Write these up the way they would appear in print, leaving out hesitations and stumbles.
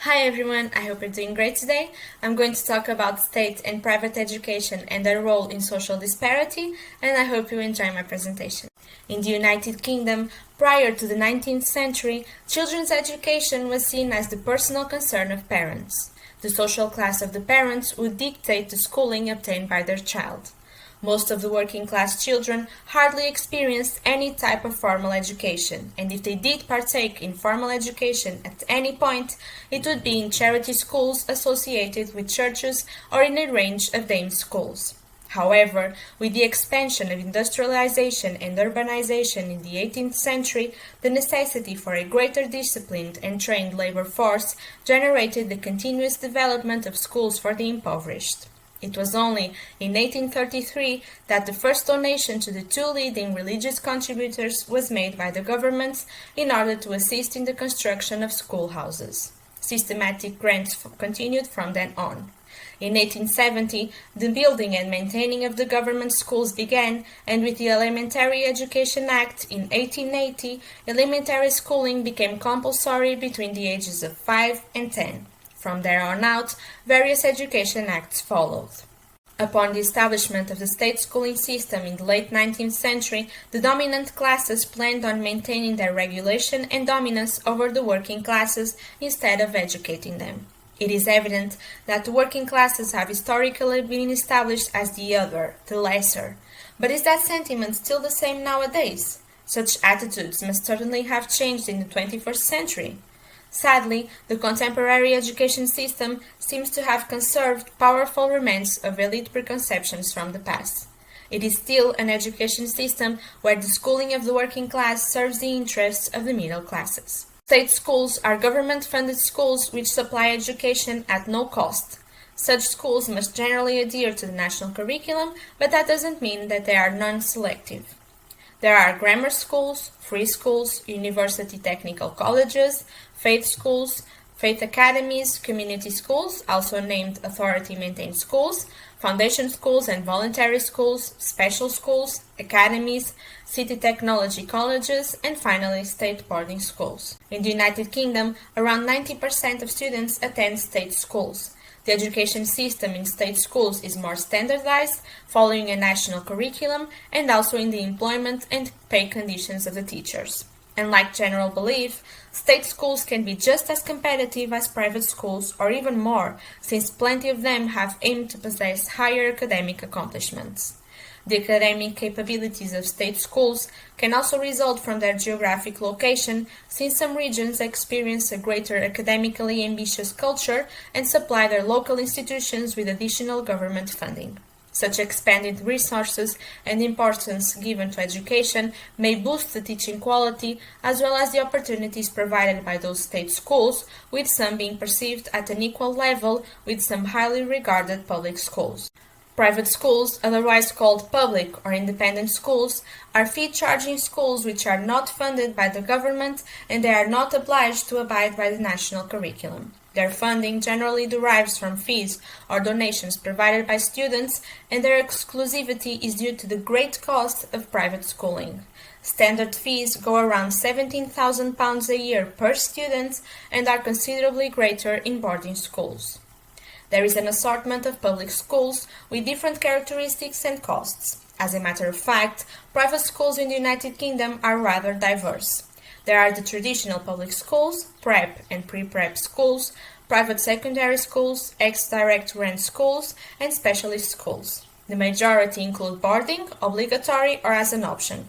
Hi everyone, I hope you're doing great today. I'm going to talk about state and private education and their role in social disparity, and I hope you enjoy my presentation. In the United Kingdom, prior to the 19th century, children's education was seen as the personal concern of parents. The social class of the parents would dictate the schooling obtained by their child. Most of the working class children hardly experienced any type of formal education, and if they did partake in formal education at any point, it would be in charity schools associated with churches or in a range of dames schools. However, with the expansion of industrialization and urbanization in the 18th century, the necessity for a greater disciplined and trained labor force generated the continuous development of schools for the impoverished. It was only in 1833 that the first donation to the two leading religious contributors was made by the government in order to assist in the construction of schoolhouses. Systematic grants continued from then on. In 1870, the building and maintaining of the government schools began, and with the Elementary Education Act in 1880, elementary schooling became compulsory between the ages of 5 and 10. From there on out, various education acts followed. Upon the establishment of the state schooling system in the late 19th century, the dominant classes planned on maintaining their regulation and dominance over the working classes instead of educating them. It is evident that the working classes have historically been established as the other, the lesser. But is that sentiment still the same nowadays? Such attitudes must certainly have changed in the 21st century. Sadly, the contemporary education system seems to have conserved powerful remains of elite preconceptions from the past. It is still an education system where the schooling of the working class serves the interests of the middle classes. State schools are government-funded schools which supply education at no cost. Such schools must generally adhere to the national curriculum, but that doesn't mean that they are non-selective. There are grammar schools, free schools, university technical colleges, faith schools, faith academies, community schools, also named authority-maintained schools, foundation schools and voluntary schools, special schools, academies, city technology colleges, and finally state boarding schools. In the United Kingdom, around 90% of students attend state schools. The education system in state schools is more standardized, following a national curriculum, and also in the employment and pay conditions of the teachers. Unlike general belief, state schools can be just as competitive as private schools, or even more, since plenty of them have aimed to possess higher academic accomplishments. The academic capabilities of state schools can also result from their geographic location, since some regions experience a greater academically ambitious culture and supply their local institutions with additional government funding. Such expanded resources and importance given to education may boost the teaching quality as well as the opportunities provided by those state schools, with some being perceived at an equal level with some highly regarded public schools. Private schools, otherwise called public or independent schools, are fee-charging schools which are not funded by the government and they are not obliged to abide by the national curriculum. Their funding generally derives from fees or donations provided by students, and their exclusivity is due to the great cost of private schooling. Standard fees go around £17,000 a year per student and are considerably greater in boarding schools. There is an assortment of public schools with different characteristics and costs. As a matter of fact, private schools in the United Kingdom are rather diverse. There are the traditional public schools, prep and pre-prep schools, private secondary schools, ex-direct rent schools, and specialist schools. The majority include boarding, obligatory or as an option.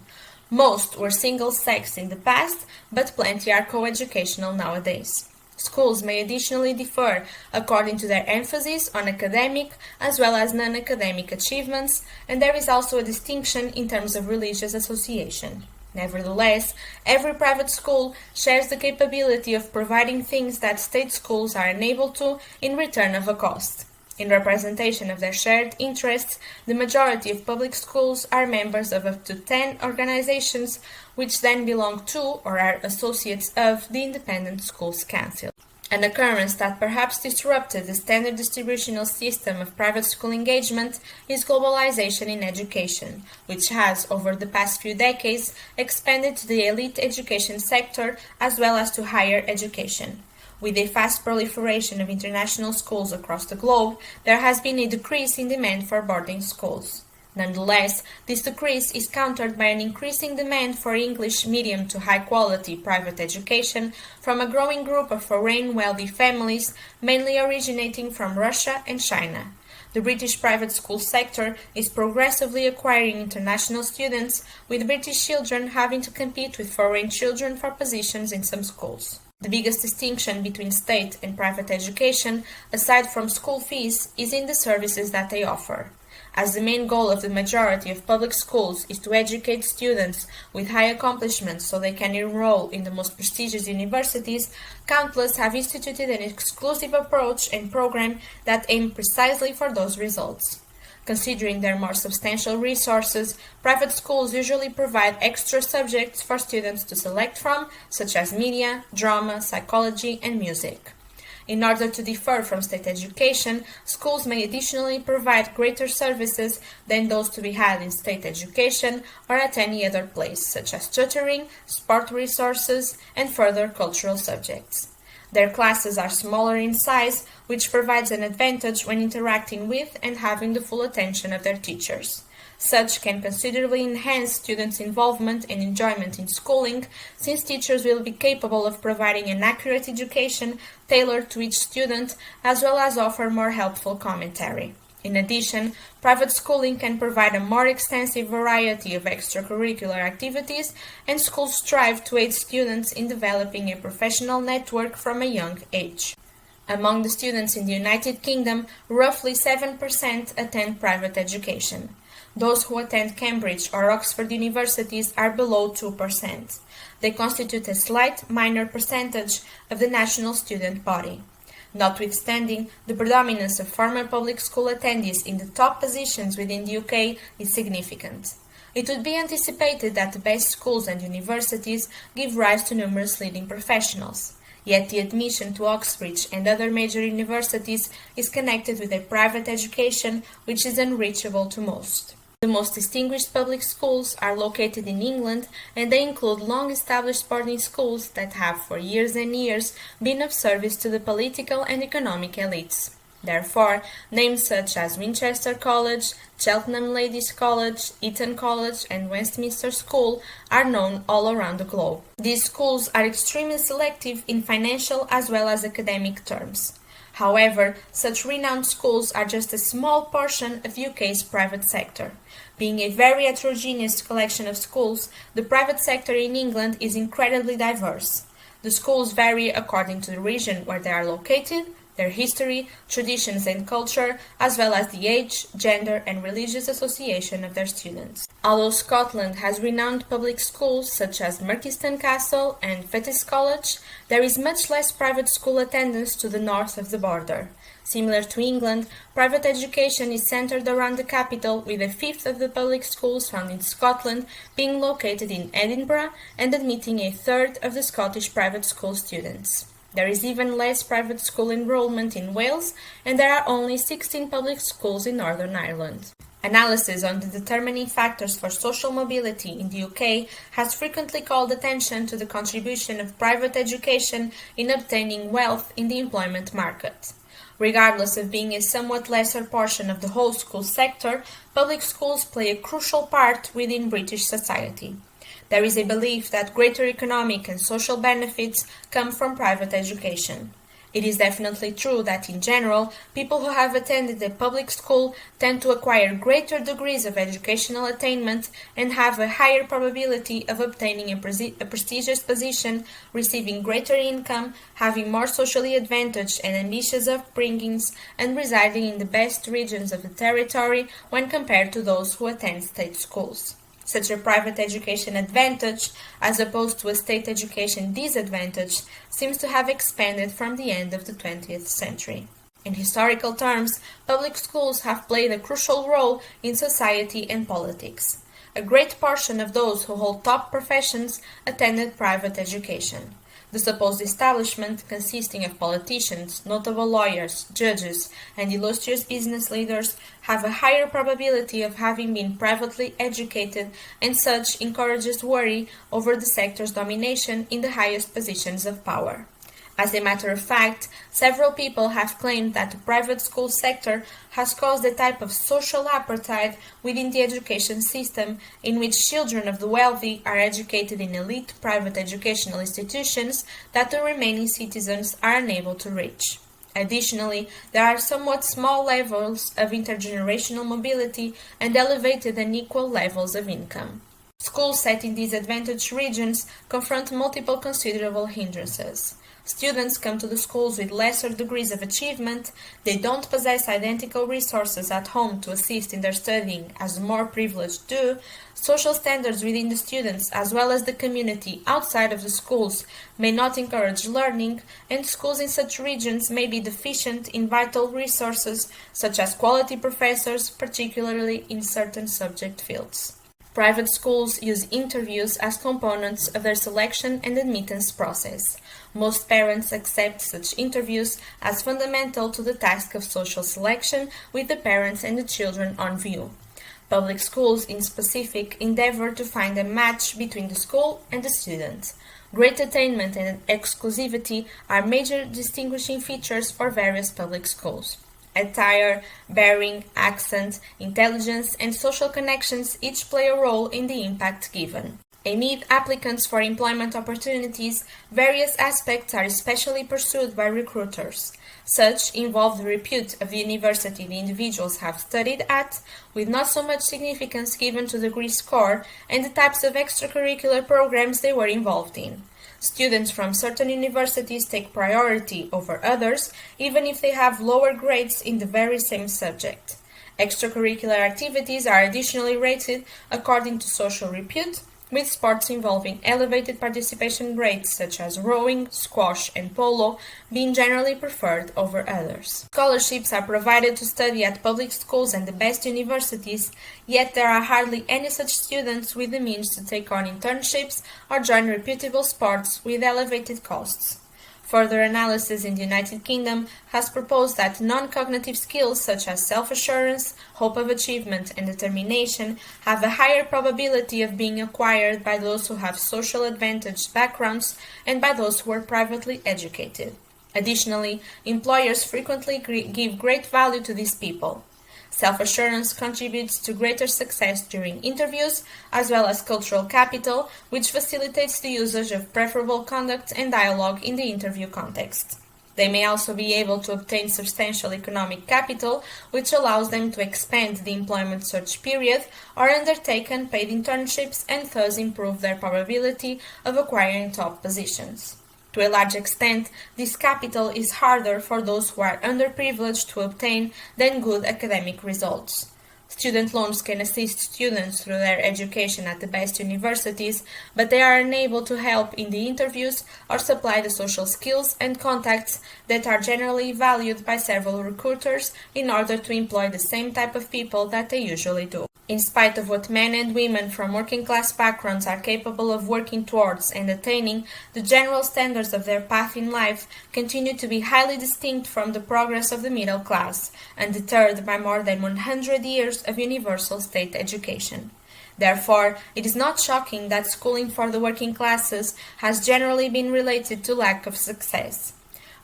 Most were single-sex in the past, but plenty are co-educational nowadays. Schools may additionally differ according to their emphasis on academic as well as non-academic achievements, and there is also a distinction in terms of religious association. Nevertheless, every private school shares the capability of providing things that state schools are unable to in return of a cost. In representation of their shared interests, the majority of public schools are members of up to 10 organizations, which then belong to or are associates of the Independent Schools Council. An occurrence that perhaps disrupted the standard distributional system of private school engagement is globalization in education, which has, over the past few decades, expanded to the elite education sector as well as to higher education. With a fast proliferation of international schools across the globe, there has been a decrease in demand for boarding schools. Nonetheless, this decrease is countered by an increasing demand for English medium to high-quality private education from a growing group of foreign wealthy families, mainly originating from Russia and China. The British private school sector is progressively acquiring international students, with British children having to compete with foreign children for positions in some schools. The biggest distinction between state and private education, aside from school fees, is in the services that they offer. As the main goal of the majority of public schools is to educate students with high accomplishments so they can enroll in the most prestigious universities, countless have instituted an exclusive approach and program that aim precisely for those results. Considering their more substantial resources, private schools usually provide extra subjects for students to select from, such as media, drama, psychology, and music. In order to differ from state education, schools may additionally provide greater services than those to be had in state education or at any other place, such as tutoring, sport resources, and further cultural subjects. Their classes are smaller in size, which provides an advantage when interacting with and having the full attention of their teachers. Such can considerably enhance students' involvement and enjoyment in schooling, since teachers will be capable of providing an accurate education tailored to each student, as well as offer more helpful commentary. In addition, private schooling can provide a more extensive variety of extracurricular activities, and schools strive to aid students in developing a professional network from a young age. Among the students in the United Kingdom, roughly 7% attend private education. Those who attend Cambridge or Oxford universities are below 2%. They constitute a slight minor percentage of the national student body. Notwithstanding, the predominance of former public school attendees in the top positions within the UK is significant. It would be anticipated that the best schools and universities give rise to numerous leading professionals. Yet the admission to Oxbridge and other major universities is connected with a private education which is unreachable to most. The most distinguished public schools are located in England, and they include long-established boarding schools that have for years and years been of service to the political and economic elites. Therefore, names such as Winchester College, Cheltenham Ladies College, Eton College, and Westminster School are known all around the globe. These schools are extremely selective in financial as well as academic terms. However, such renowned schools are just a small portion of UK's private sector. Being a very heterogeneous collection of schools, the private sector in England is incredibly diverse. The schools vary according to the region where they are located, their history, traditions and culture, as well as the age, gender and religious association of their students. Although Scotland has renowned public schools such as Merchiston Castle and Fettes College, there is much less private school attendance to the north of the border. Similar to England, private education is centered around the capital, with a fifth of the public schools found in Scotland being located in Edinburgh and admitting a third of the Scottish private school students. There is even less private school enrollment in Wales, and there are only 16 public schools in Northern Ireland. Analysis on the determining factors for social mobility in the UK has frequently called attention to the contribution of private education in obtaining wealth in the employment market. Regardless of being a somewhat lesser portion of the whole school sector, public schools play a crucial part within British society. There is a belief that greater economic and social benefits come from private education. It is definitely true that, in general, people who have attended a public school tend to acquire greater degrees of educational attainment and have a higher probability of obtaining a prestigious position, receiving greater income, having more socially advantaged and ambitious upbringings, and residing in the best regions of the territory when compared to those who attend state schools. Such a private education advantage, as opposed to a state education disadvantage, seems to have expanded from the end of the 20th century. In historical terms, public schools have played a crucial role in society and politics. A great portion of those who hold top professions attended private education. The supposed establishment, consisting of politicians, notable lawyers, judges, and illustrious business leaders, have a higher probability of having been privately educated, and such encourages worry over the sector's domination in the highest positions of power. As a matter of fact, several people have claimed that the private school sector has caused a type of social apartheid within the education system in which children of the wealthy are educated in elite private educational institutions that the remaining citizens are unable to reach. Additionally, there are somewhat small levels of intergenerational mobility and elevated and equal levels of income. Schools set in disadvantaged regions confront multiple considerable hindrances. Students come to the schools with lesser degrees of achievement, they don't possess identical resources at home to assist in their studying as the more privileged do, social standards within the students as well as the community outside of the schools may not encourage learning, and schools in such regions may be deficient in vital resources such as quality professors, particularly in certain subject fields. Private schools use interviews as components of their selection and admittance process. Most parents accept such interviews as fundamental to the task of social selection, with the parents and the children on view. Public schools, in specific, endeavor to find a match between the school and the student. Great attainment and exclusivity are major distinguishing features for various public schools. Attire, bearing, accent, intelligence, and social connections each play a role in the impact given. Amid applicants for employment opportunities, various aspects are especially pursued by recruiters. Such involve the repute of the university the individuals have studied at, with not so much significance given to the degree score, and the types of extracurricular programs they were involved in. Students from certain universities take priority over others, even if they have lower grades in the very same subject. Extracurricular activities are additionally rated according to social repute, with sports involving elevated participation rates such as rowing, squash, and polo being generally preferred over others. Scholarships are provided to study at public schools and the best universities, yet there are hardly any such students with the means to take on internships or join reputable sports with elevated costs. Further analysis in the United Kingdom has proposed that non-cognitive skills such as self-assurance, hope of achievement, and determination have a higher probability of being acquired by those who have social advantaged backgrounds and by those who are privately educated. Additionally, employers frequently give great value to these people. Self-assurance contributes to greater success during interviews, as well as cultural capital, which facilitates the usage of preferable conduct and dialogue in the interview context. They may also be able to obtain substantial economic capital, which allows them to expand the employment search period or undertake unpaid internships and thus improve their probability of acquiring top positions. To a large extent, this capital is harder for those who are underprivileged to obtain than good academic results. Student loans can assist students through their education at the best universities, but they are unable to help in the interviews or supply the social skills and contacts that are generally valued by several recruiters in order to employ the same type of people that they usually do. In spite of what men and women from working-class backgrounds are capable of working towards and attaining, the general standards of their path in life continue to be highly distinct from the progress of the middle class, undeterred by more than 100 years of universal state education. Therefore, it is not shocking that schooling for the working classes has generally been related to lack of success.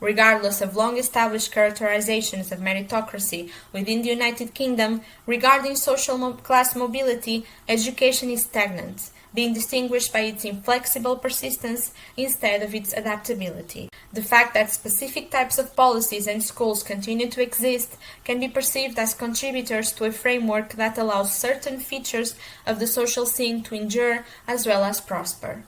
Regardless of long-established characterizations of meritocracy within the United Kingdom, regarding social class mobility, education is stagnant, being distinguished by its inflexible persistence instead of its adaptability. The fact that specific types of policies and schools continue to exist can be perceived as contributors to a framework that allows certain features of the social scene to endure as well as prosper.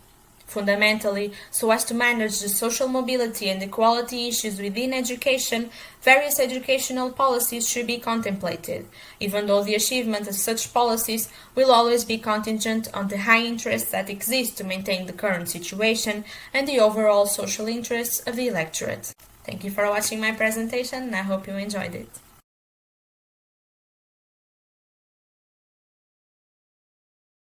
Fundamentally, so as to manage the social mobility and equality issues within education, various educational policies should be contemplated, even though the achievement of such policies will always be contingent on the high interests that exist to maintain the current situation and the overall social interests of the electorate. Thank you for watching my presentation, and I hope you enjoyed it.